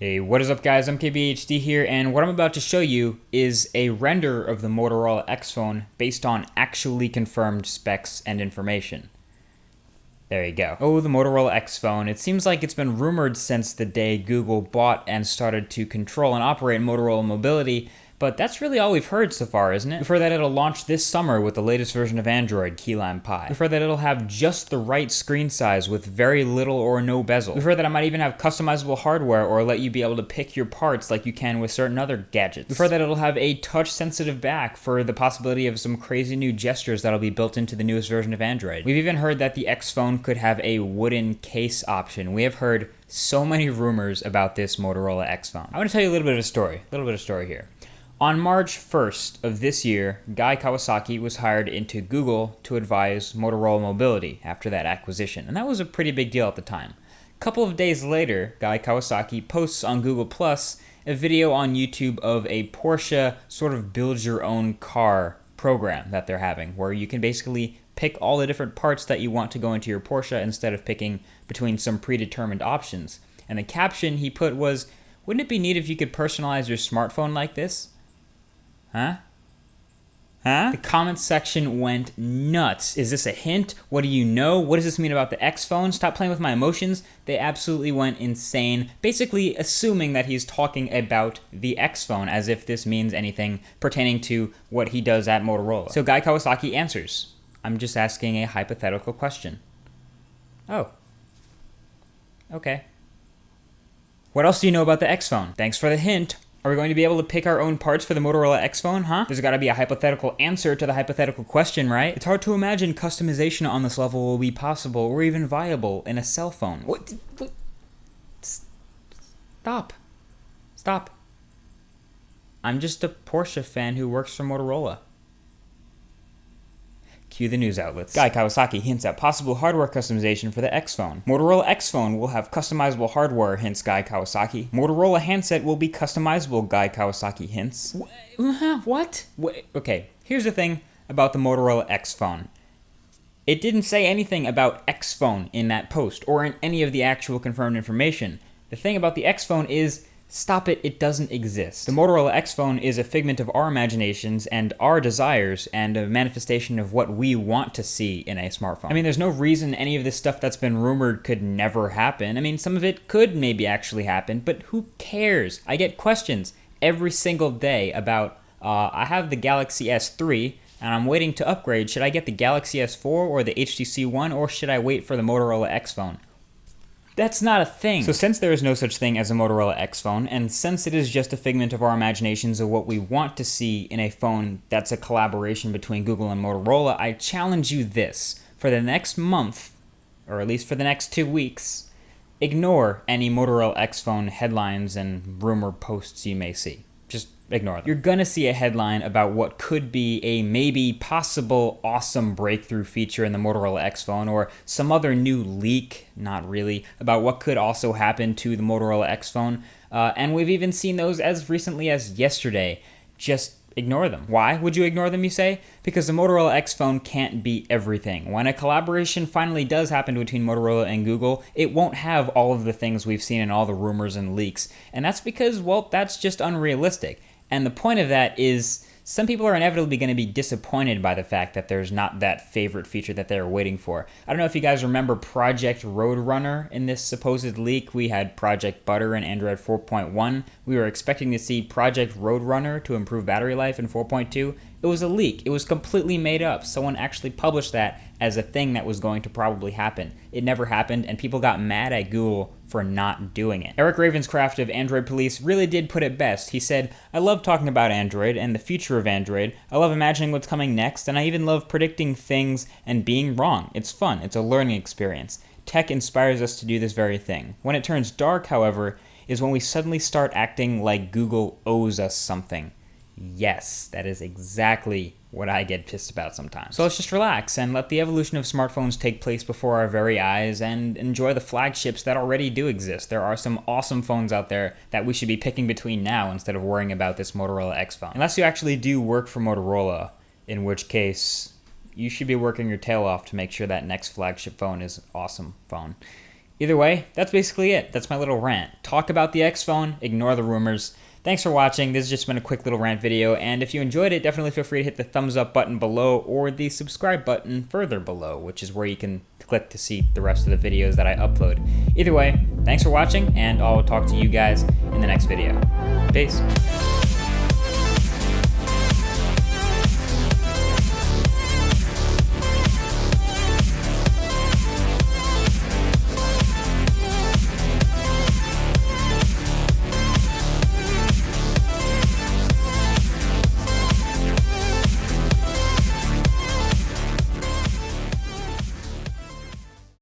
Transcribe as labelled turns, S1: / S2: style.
S1: Hey, what is up guys, I'm KBHD here, and what I'm about to show you is a render of the Motorola XPhone based on actually confirmed specs and information. There you go. Oh, the Motorola XPhone. It seems like it's been rumored since the day Google bought and started to control and operate Motorola Mobility, but that's really all we've heard so far, isn't it? We've heard that it'll launch this summer with the latest version of Android, Key Lime Pie. We've heard that it'll have just the right screen size with very little or no bezel. We've heard that it might even have customizable hardware or let you be able to pick your parts like you can with certain other gadgets. We've heard that it'll have a touch-sensitive back for the possibility of some crazy new gestures that'll be built into the newest version of Android. We've even heard that the XPhone could have a wooden case option. We have heard so many rumors about this Motorola XPhone. I want to tell you a little bit of a story here. On March 1st of this year, Guy Kawasaki was hired into Google to advise Motorola Mobility after that acquisition, and that was a pretty big deal at the time. A couple of days later, Guy Kawasaki posts on Google Plus a video on YouTube of a Porsche sort of build-your-own-car program that they're having, where you can basically pick all the different parts that you want to go into your Porsche instead of picking between some predetermined options. And the caption he put was, "Wouldn't it be neat if you could personalize your smartphone like this?" Huh? The comments section went nuts. Is this a hint? What do you know? What does this mean about the XPhone? Stop playing with my emotions. They absolutely went insane, basically assuming that he's talking about the XPhone as if this means anything pertaining to what he does at Motorola. So Guy Kawasaki answers, "I'm just asking a hypothetical question." Oh. Okay. What else do you know about the XPhone? Thanks for the hint. Are we going to be able to pick our own parts for the Motorola XPhone, huh? There's gotta be a hypothetical answer to the hypothetical question, right? It's hard to imagine customization on this level will be possible or even viable in a cell phone. What? Stop. I'm just a Porsche fan who works for Motorola. Cue the news outlets. Guy Kawasaki hints at possible hardware customization for the XPhone. Motorola XPhone will have customizable hardware, hints Guy Kawasaki. Motorola handset will be customizable, Guy Kawasaki hints. What? Okay, here's the thing about the Motorola XPhone. It didn't say anything about XPhone in that post, or in any of the actual confirmed information. The thing about the XPhone is, stop it, it doesn't exist. The Motorola XPhone is a figment of our imaginations and our desires and a manifestation of what we want to see in a smartphone. I mean, there's no reason any of this stuff that's been rumored could never happen. I mean, some of it could maybe actually happen, but who cares? I get questions every single day about, I have the Galaxy S3 and I'm waiting to upgrade. Should I get the Galaxy S4 or the HTC One, or should I wait for the Motorola XPhone? That's not a thing. So since there is no such thing as a Motorola XPhone, and since it is just a figment of our imaginations of what we want to see in a phone that's a collaboration between Google and Motorola, I challenge you this. For the next month, or at least for the next 2 weeks, ignore any Motorola XPhone headlines and rumor posts you may see. Just ignore them. You're gonna see a headline about what could be a maybe possible awesome breakthrough feature in the Motorola XPhone, or some other new leak, not really, about what could also happen to the Motorola XPhone. And we've even seen those as recently as yesterday. Just ignore them. Why would you ignore them, you say? Because the Motorola XPhone can't be everything. When a collaboration finally does happen between Motorola and Google, it won't have all of the things we've seen in all the rumors and leaks. And that's because, well, that's just unrealistic. And the point of that is, some people are inevitably going to be disappointed by the fact that there's not that favorite feature that they're waiting for. I don't know if you guys remember Project Roadrunner in this supposed leak. We had Project Butter in Android 4.1. We were expecting to see Project Roadrunner to improve battery life in 4.2. It was a leak. It was completely made up. Someone actually published that as a thing that was going to probably happen. It never happened, and people got mad at Google for not doing it. Eric Ravenscraft of Android Police really did put it best. He said, "I love talking about Android and the future of Android. I love imagining what's coming next, and I even love predicting things and being wrong. It's fun. It's a learning experience. Tech inspires us to do this very thing. When it turns dark, however, is when we suddenly start acting like Google owes us something." Yes, that is exactly what I get pissed about sometimes. So let's just relax and let the evolution of smartphones take place before our very eyes and enjoy the flagships that already do exist. There are some awesome phones out there that we should be picking between now instead of worrying about this Motorola XPhone. Unless you actually do work for Motorola, in which case you should be working your tail off to make sure that next flagship phone is an awesome phone. Either way, that's basically it. That's my little rant. Talk about the XPhone, ignore the rumors. Thanks for watching. This has just been a quick little rant video, and if you enjoyed it, definitely feel free to hit the thumbs up button below or the subscribe button further below, which is where you can click to see the rest of the videos that I upload. Either way, thanks for watching, and I'll talk to you guys in the next video. Peace.